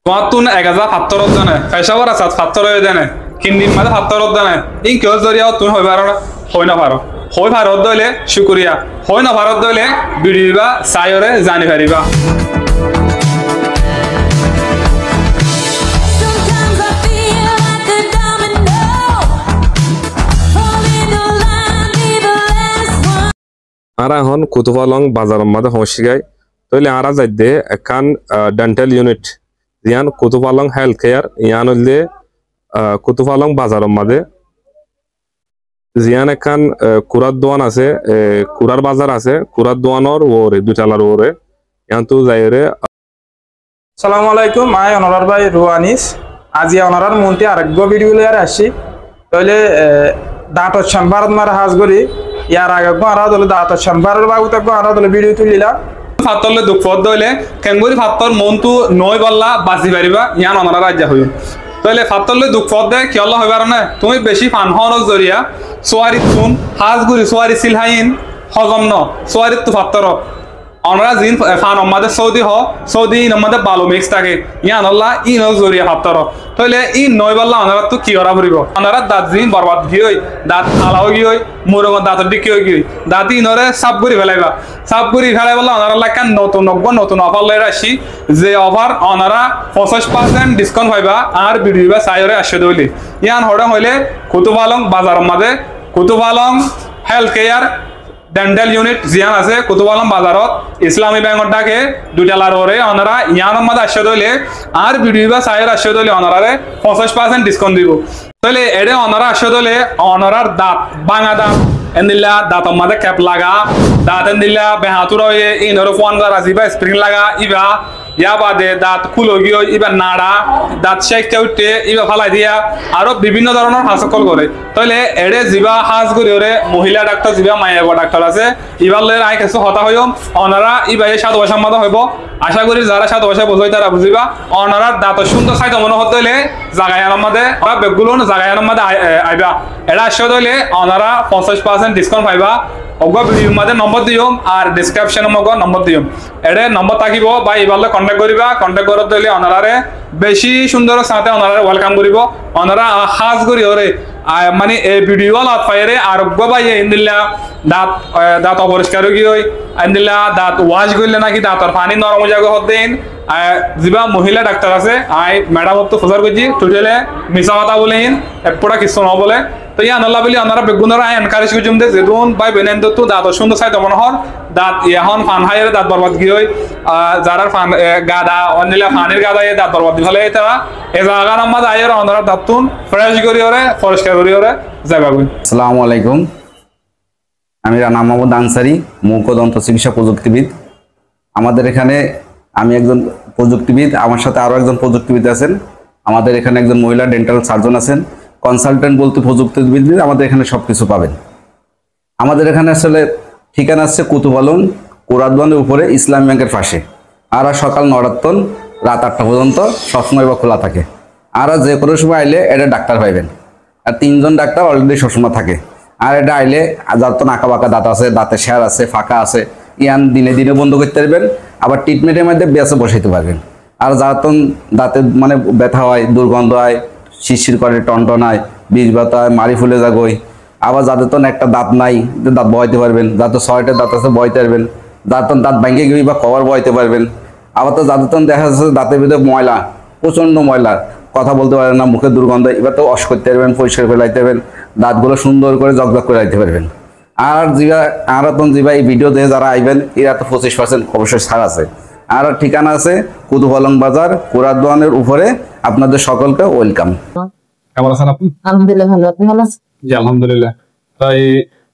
তোমার তুন 1000 জানে পেশাবার আছে 7 জানে কিন্দিন মাঝে 7 জানে এই কেউ জরিয়া তুমি হই পারো না হই না পারো হই ভারত দইলে শুকরিয়া হই না ভারত দইলে বিড়িবা সায়রে জানি পারিবা আর এখন কুতুবালং বাজারের মধ্যে হসিগাই তাহলে আরা যাইতে এখান ডেন্টাল ইউনিট ইয়ান কুতুবালং হেলথ কেয়ার ইয়ান হইলে কুতুবালং বাজারের মধ্যে জিয়ান এখান কুরার দোয়ান আছে কুরার বাজার আছে কুরার দোয়ানোর ওরে দুটালার ওরে ইয়ান তো যাইরে। আসসালামু আলাইকুম আই অনরার ভাই রুয়ানিস আজি অনরার মন্ত্রী আরেকগো ভিডিও লইয়ার আসি তাহলে দাঁতর সম্ভারত মারা হাজ করি ইয়ার আগে আরা দলে দাঁতর সম্ভারের বাবু তাকে আরা দলে ভিডিও তুলিলা ফাতলে দুঃখ দইলে কেঙ্গুরি ফাতর মনতু নয় বললা বাঁচি পারিবা ইয়ান অনরা রাজ্য হইব তাহলে ফাতলে দুঃখ দে কি আল্লাহ হইবার না তুমি বেশি ফান হওয়ার জরিয়া সোয়ারি তুন হাজ গুরি সোয়ারি সিলহাইন হজম ন সোয়ারি তু ফাতর অনরা জিন ফান আমাদের সৌদি আমাদের ভালো মিক্স থাকে ইয়ান আল্লাহ ই নয় জরিয়া ফাতর তাহলে ই নয় বললা অনরা তো কি করা পড়িব অনরা দাঁত জিন বরবাদ গিয়ে দাঁত আলাও গিয়ে মুরগ দাঁতের দিকে গিয়ে দাঁত ইনরে সাপ করে ফেলাইবা সাপ করে ফেলাই বললা অনারা লাগান নতুন অফার লই আসি যে অফার অনারা 50% ডিসকাউন্ট পাইবা আর বিড়িবা সাইরে আসে দইলে ইয়ান হড়ে হইলে কুতুবালং বাজারের মাঝে Kutupalong health care dental unit জিয়ান আছে কুতুবালং বাজারত ইসলামী ব্যাংকর ডাকে দুটালার ওরে অনারা ইয়ান মাঝে আসে দইলে আর বিড়িবা সাইরে আসে দইলে অনারারে 50% ডিসকাউন্ট দিব তাহলে এডে অনারা আসে দইলে অনারার দাঁত ভাঙা দাঁত এন্দিল্লা দাঁত মাঝে ক্যাপ লাগা দাঁত এন্দিল্লা বেহাতুর ইনর ফোন করা জিবা স্প্রিং লাগা ইবা ইয়া বাদে দাঁত খুলো গিয়ে ইবা নাড়া দাঁত শেখতে উঠতে ইবা ফালাই দিয়া আরো বিভিন্ন ধরনের হাসকল করে তাহলে এডে জিবা হাজ করি ওরে মহিলা ডাক্তার জিবা মায়ের ডাক্তার আছে ইবার লে আই কিছু হতা হইম অনারা ইবা এই 7 বছর মতো হইব আশা করি যারা 7 বছর বুঝাই তারা বুঝিবা অনারার দাঁত সুন্দর সাইতে মনে হতে হইলে জাগায়ার মধ্যে ওরা বেগুলো জাগায়ার মধ্যে আইবা এটা আসে হইলে অনারা 50% ডিসকাউন্ট পাইবা অগা ভিডিওর মধ্যে নম্বর দিও আর ডেসক্রিপশনে মগ নম্বর দিও এডে নম্বর থাকিব বা ইবালে কন্টাক্ট করিবা কন্টাক্ট করতে হইলে অনারারে বেশি সুন্দর সাথে অনারারে ওয়েলকাম করিব অনারা হাজ করি ওরে মানে এই ভিডিও লাত পাইরে আর গবাই ইন্দিল্লা দাঁত অপরিষ্কার গিয়ে ইন্দিল্লা দাঁত ওয়াশ করলে নাকি দাঁতর পানি নরম জায়গা হতেন জিবা মহিলা ডাক্তার আছে আই ম্যাডাম তো ফসার করছি টোটালে মিশা কথা বলেন একপোটা কিছু ন বলে তো ইয়ান আল্লাহ বলি অনারা বেগুনরা আই এনকারেজ করছুম দে যেদুন বাই বেনেন তো দাঁত সুন্দর সাইতে মনোহর দাঁত এখন ফান হাইরে দাঁত বরবাদ গিয়ে যারা ফান গাদা অনিলা ফানের গাদা দাঁত বরবাদ ফেলে তারা এ জায়গার আমার আয়ের অনারা দাঁতুন ফ্রেশ করি ওরে পরিষ্কার করি ওরে যাইবাগুন। আসসালামু আলাইকুম আমি রানা মোহাম্মদ আনসারি মুখ ও দন্ত চিকিৎসা প্রযুক্তিবিদ। আমাদের এখানে আমি একজন প্রযুক্তিবিদ, আমার সাথে আরো একজন প্রযুক্তিবিদ আছেন। আমাদের এখানে একজন মহিলা ডেন্টাল সার্জন আছেন, কনসালটেন্ট বলতে প্রযুক্তিবিদ, আমাদের এখানে সবকিছু পাবেন। আমাদের এখানে আসলে ঠিকানা আছে কুতুবালং কোরাদওয়ানের উপরে ইসলামী ব্যাংকের পাশে। আর সকাল 9টার রাত 8টা পর্যন্ত সবসময় বা খোলা থাকে। আর যে কোনো সময় আইলে এটা ডাক্তার পাইবেন, আর 3জন ডাক্তার অলরেডি সবসময় থাকে। আর এটা আইলে যার তো নাকা বাঁকা দাঁত আছে, দাঁতে শেয়ার আছে, ফাঁকা আছে, ইয়ান দিনে দিনে বন্ধ করতে পারবেন, আবার ট্রিটমেন্টের মধ্যে বেঁচে বসাইতে পারবেন। আর যার তো দাঁতে মানে ব্যথা হয়, দুর্গন্ধ হয়, শিরশির করে, টনটনায়, বিষ ব্যথা হয়, মারি ফুলে যাগই, আবার যাদের তো একটা দাঁত নাই দাঁত বহাইতে পারবেন, যাদের 6টা দাঁত আছে বহাইতে পারবেন, যাদের তো দাঁত ভেঙে গিয়ে বা কভার বহাইতে পারবেন। আবার তো যাদের তো দেখা যাচ্ছে দাঁতের ভিতরে ময়লা, প্রচণ্ড ময়লা, কথা বলতে পারেন না, মুখে দুর্গন্ধ, এবার তো ওয়াশ করতে পারবেন, পরিষ্কার করে লাইতে পারবেন, দাঁতগুলো সুন্দর করে জগজগ করে লাইতে পারবেন। আর জিবা আর জিবা এই ভিডিও দেখে যারা আইবেন এরা তো 25% অবশ্যই ছাড় আছে। আর ঠিকানা আছে কুতুবালং বাজার কোরাদওয়ানের উপরে। আপনাদের সকলকে ওয়েলকাম। কেমন আছেন আপনি? আলহামদুলিল্লাহ ভালো, আপনি ভালো আছেন? জি আলহামদুলিল্লাহ। তাই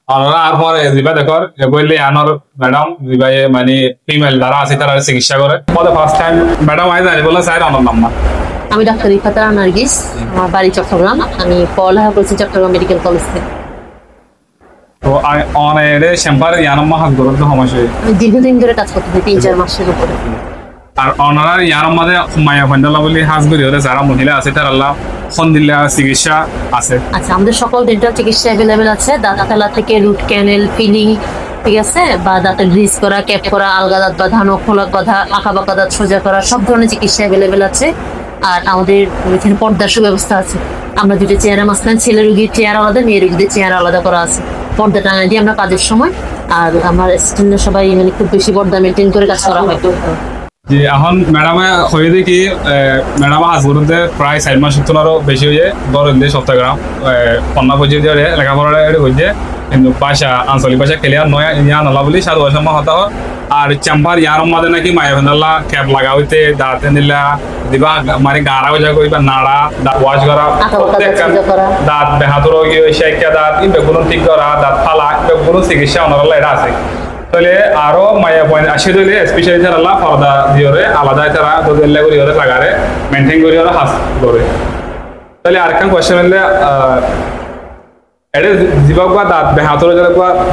আমরা আর পরে জিবা দেখর বললে আনার ম্যাডাম জিবাই মানে ফিমেল যারা আছে তারা চিকিৎসা করে for the first time madam I জানি বলে স্যার আমার নাম। আমি ডাক্তার ইফাতা নার্গিস, আমার বাড়ি চট্টগ্রাম, আমি পড়ালেখা করেছি চট্টগ্রাম মেডিকেল কলেজ থেকে। তো অনেক শ্যাম্পার ইয়ানাম্মা হাত গরম তো সমস্যা আমি দীর্ঘদিন ধরে কাজ করতেছি, 3-4 মাসের উপরে। আর অনারা ইয়ার মধ্যে মায়া ফন্ডালা বলি হাজগুড়ি হলে যারা মহিলা আছে তার আল্লাহ ফন্দিল্লা চিকিৎসা আছে। আচ্ছা, আমাদের সকল ডেন্টাল চিকিৎসা অ্যাভেলেবেল আছে, দাঁত কালা থেকে রুট ক্যানেল, ফিলিং, ঠিক আছে, বা দাঁতের গ্রিজ করা, ক্যাপ করা, আলগা দাঁত বাঁধানো, খোলক বাঁধা, আঁকা বাঁকা দাঁত সোজা করা, সব ধরনের চিকিৎসা অ্যাভেলেবেল আছে। আর আমাদের এখানে পর্দার সুব্যবস্থা আছে। আমরা দুটো চেয়ারের মাঝখানে ছেলে রুগীর চেয়ার আলাদা, মেয়ে রুগীদের চেয়ার আলাদা করা আছে। পর্দা টাঙাই দিয়ে আমরা কাজের সময়, আর আমার স্টুডেন্টরা সবাই মানে খুব বেশি পর্দা মেনটেন করে কাজ করা হয়। যে এখন ম্যাডামে হয়ে দেখি ম্যাডাম হাজগুলোতে প্রায় 4 মাস তোলারও বেশি হয়ে গরম দিয়ে সপ্তাহগ্রাম কন্যা পর্যায়ে দিয়ে লেখাপড়া হয়েছে, কিন্তু ভাষা আঞ্চলিক ভাষা খেলে আর নয় ইয়া নলা বলি 7 বছর হতা হয়। আর চেম্বার ইয়ার মাঝে নাকি মায়া ভেন্দাল্লা ক্যাপ লাগা হইতে দাঁতে নিলা দিবা মানে গাড়া হয়ে যায় কইবা নাড়া দাঁত ওয়াশ করা, দাঁত বেহাতুর শেখা দাঁত বেগুলো ঠিক করা, দাঁত ফালা বেগুলো চিকিৎসা অনারাল্লা এটা আছে। তাহলে আরো মায়া পয়েন্ট আসে দিলে স্পেশালি তারা পর্দা দিয়ে আলাদা তারা দোদেল্লা করি লাগারে মেনটেন করি হাস করে। তাহলে আরেকখান কোয়েশ্চেন হলে এটা জীবক বা দাঁত বেহাতুর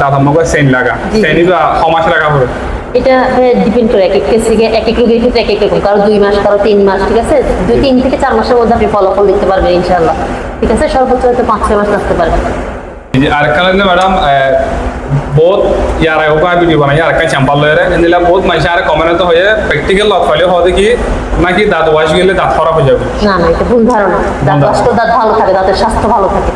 দাঁত আমাকে সেন লাগা সেনি বা সমাজ রাখা হবে। এটা ডিপেন্ড করে এক এক কেস থেকে এক এক রোগীর ক্ষেত্রে এক এক রকম, কারো 2 মাস, কারো 3 মাস, ঠিক আছে? 3 থেকে 4 মাসের মধ্যে আপনি ফলাফল দেখতে পারবেন ইনশাআল্লাহ, ঠিক আছে? সর্বোচ্চ হয়তো 5-6 মাস লাগতে পারবে। আরেকখান হলে ম্যাডাম বহুত ইয়ার আগে ভিডিও বানাই আরেকখান স্যাম্পল লয়ে এনে বহুত মানুষ আর কমেন্ট হয়ে প্র্যাকটিক্যাল লক ফাইলে হয় দেখি নাকি দাঁত ওয়াশ গেলে দাঁত খারাপ হয়ে যাবে। না না, এটা ভুল ধারণা। দাঁত ওয়াশ তো দাঁত ভালো থাকে, দাঁতের স্বাস্থ্য ভালো থাকে।